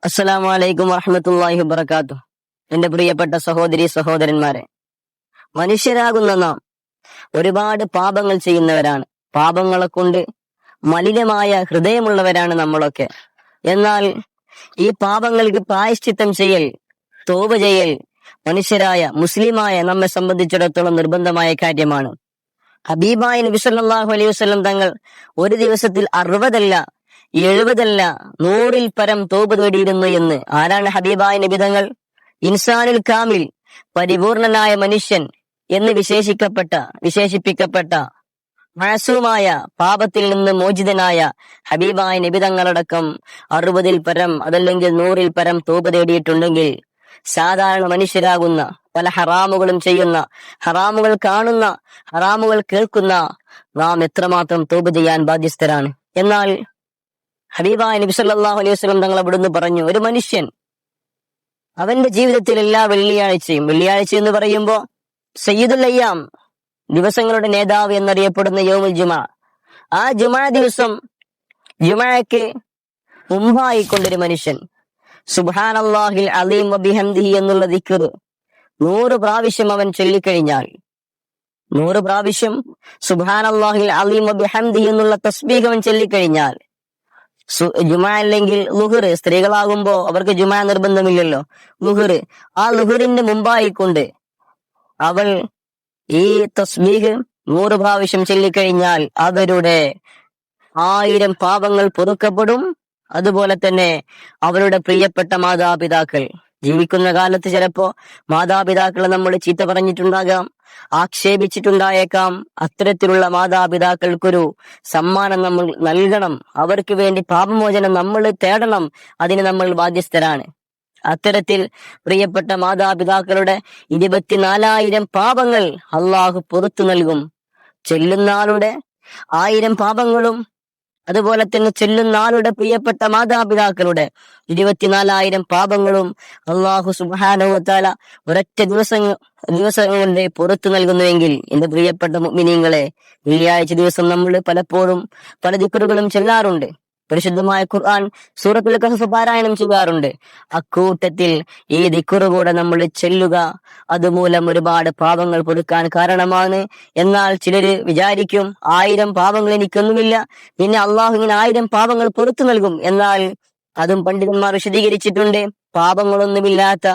അസ്സലാമു അലൈക്കും വറഹ്മത്തുള്ളാഹി വബറകാതുഹു. എന്റെ പ്രിയപ്പെട്ട സഹോദരി സഹോദരന്മാരെ, മനുഷ്യരാകുന്ന നാം ഒരുപാട് പാപങ്ങൾ ചെയ്യുന്നവരാണ്. പാപങ്ങളെ കൊണ്ട് മലിനമായ ഹൃദയമുള്ളവരാണ് നമ്മളൊക്കെ. എന്നാൽ ഈ പാപങ്ങൾക്ക് പ്രായശ്ചിത്തം ചെയ്യൽ, തൗബ ചെയ്യൽ മനുഷ്യരായ മുസ്ലിമായ നമ്മെ സംബന്ധിച്ചിടത്തോളം നിർബന്ധമായ കാര്യമാണ്. ഹബീബായ നബി സല്ലല്ലാഹു അലൈഹി വസല്ലം തങ്ങൾ ഒരു ദിവസത്തിൽ 60 അല്ല, 70 അല്ല, 100-ൽ പരം തൗബ തേടിയിരുന്നു എന്ന്. ആരാണ് ഹബീബായ നബി തങ്ങൾ? ഇൻസാനുൽ കാമിൽ, പരിപൂർണനായ മനുഷ്യൻ എന്ന് വിശേഷിപ്പിക്കപ്പെട്ട മഅസൂമായ, പാപത്തിൽ നിന്ന് മോചിതനായ ഹബീബായ നബി തങ്ങളടക്കം 60-ൽ പരം അതല്ലെങ്കിൽ 100-ൽ പരം തൗബ തേടിയിട്ടുണ്ടെങ്കിൽ, സാധാരണ മനുഷ്യരാകുന്ന പല ഹറാമുകളും ചെയ്യുന്ന, ഹറാമുകൾ കാണുന്ന, ഹറാമുകൾ കേൾക്കുന്ന നാം എത്രമാത്രം തൗബ ചെയ്യാൻ ബാധ്യസ്ഥരാണ്. എന്നാൽ ഹബീബായ നബി സല്ലല്ലാഹു അലൈഹി വസല്ലം തങ്ങൾ അവിടുന്ന് പറഞ്ഞു, ഒരു മനുഷ്യൻ അവന്റെ ജീവിതത്തിൽ എല്ലാ വെള്ളിയാഴ്ചയും, വെള്ളിയാഴ്ച എന്ന് പറയുമ്പോൾ സയ്യിദുൽ അയ്യാം, ദിവസങ്ങളുടെ നേതാവ് എന്നറിയപ്പെടുന്ന യൗമുൽ ജുമാ, ആ ജുമാ ദിവസം ജുമാക്ക് മുമ്പായിക്കൊണ്ടൊരു മനുഷ്യൻ സുബ്ഹാനല്ലാഹിൽ അലീം വബിഹംദിഹി എന്നുള്ള ദിക്ർ 100 പ്രാവശ്യം അവൻ ചൊല്ലിക്കഴിഞ്ഞാൽ, 100 പ്രാവശ്യം സുബ്ഹാനല്ലാഹിൽ അലീം വബിഹംദിഹി എന്നുള്ള തസ്ബീഹ് അവൻ ചൊല്ലിക്കഴിഞ്ഞാൽ, ജുമാ അല്ലെങ്കിൽ ളുഹർ, സ്ത്രീകളാകുമ്പോ അവർക്ക് ജുമാ നിർബന്ധമില്ലല്ലോ, ളുഹർ, ആ ളുഹറിന്റെ മുമ്പായിക്കൊണ്ട് അവൾ ഈ തസ്ബീഹ് 100 പ്രാവശ്യം ചൊല്ലിക്കഴിഞ്ഞാൽ അവരുടെ 1000 പാപങ്ങൾ പൊറുക്കപ്പെടും. അതുപോലെ തന്നെ അവരുടെ പ്രിയപ്പെട്ട മാതാപിതാക്കൾ, ജീവിക്കുന്ന കാലത്ത് ചിലപ്പോ മാതാപിതാക്കളെ നമ്മൾ ചീത്ത പറഞ്ഞിട്ടുണ്ടാകാം, ആക്ഷേപിച്ചിട്ടുണ്ടായേക്കാം. അത്തരത്തിലുള്ള മാതാപിതാക്കൾക്കൊരു സമ്മാനം നമ്മൾ നൽകണം, അവർക്ക് വേണ്ടി പാപമോചനം നമ്മൾ തേടണം, അതിന് നമ്മൾ ബാധ്യസ്ഥരാണ്. അത്തരത്തിൽ പ്രിയപ്പെട്ട മാതാപിതാക്കളുടെ 24,000 പാപങ്ങൾ അള്ളാഹു പുറത്തു നൽകും. ചെല്ലുന്ന ആളുടെ 1000 പാപങ്ങളും അതുപോലെ തന്നെ ചെല്ലുന്ന ആളുടെ പ്രിയപ്പെട്ട മാതാപിതാക്കളുടെ 24,000 പാപങ്ങളും അള്ളാഹു സുബ്ഹാനഹു വ തആല ഒരൊറ്റ ദിവസം കൊണ്ട് പുറത്തു നൽകുന്നുവെങ്കിൽ, എന്റെ പ്രിയപ്പെട്ട മുഅ്മിനീങ്ങളെ, വെള്ളിയാഴ്ച ദിവസം നമ്മൾ പലപ്പോഴും പല ദിക്റുകളും ചൊല്ലാറുണ്ട്. പരിശുദ്ധമായ ഖുർആൻ സൂറത്തുൽ കഹ്ഫ് പാരായണം ചെയ്യാറുണ്ട്. അക്കൂട്ടത്തിൽ ഈ ദിക്ർ കൂടെ നമ്മൾ ചൊല്ലുക, അതുമൂലം ഒരുപാട് പാപങ്ങൾ പൊറുക്കാൻ കാരണമാണ്. എന്നാൽ ചിലര് വിചാരിക്കും, 1000 പാപങ്ങൾ എനിക്കൊന്നുമില്ല, പിന്നെ അള്ളാഹു ഇങ്ങനെ 1000 പാപങ്ങൾ പുറത്തു നൽകും. എന്നാൽ അതും പണ്ഡിതന്മാർ വിശദീകരിച്ചിട്ടുണ്ട്. പാപങ്ങളൊന്നുമില്ലാത്ത,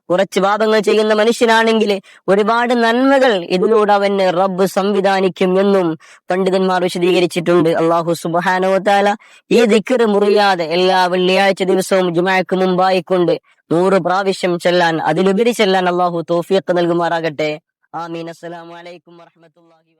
കുറച്ച് പാപങ്ങൾ ചെയ്യുന്ന മനുഷ്യനാണെങ്കിൽ ഒരുപാട് നന്മകൾ ഇതിലൂടെ അവന് റബ്ബ് സംവിധാനിക്കും എന്നും പണ്ഡിതന്മാർ വിശദീകരിച്ചിട്ടുണ്ട്. അള്ളാഹു സുബ്ഹാനഹു വ തആല ഈ ദിക്ർ മുറിയാതെ എല്ലാ വെള്ളിയാഴ്ച ദിവസവും ജുമാക്ക് മുമ്പായിക്കൊണ്ട് 100 പ്രാവശ്യം ചെല്ലാൻ, അതിലുപരി ചെല്ലാൻ അള്ളാഹു തൗഫീഖ് നൽകുമാറാകട്ടെ. ആമീൻ. അസ്സലാമു അലൈക്കും വറഹ്മത്തുള്ളാഹി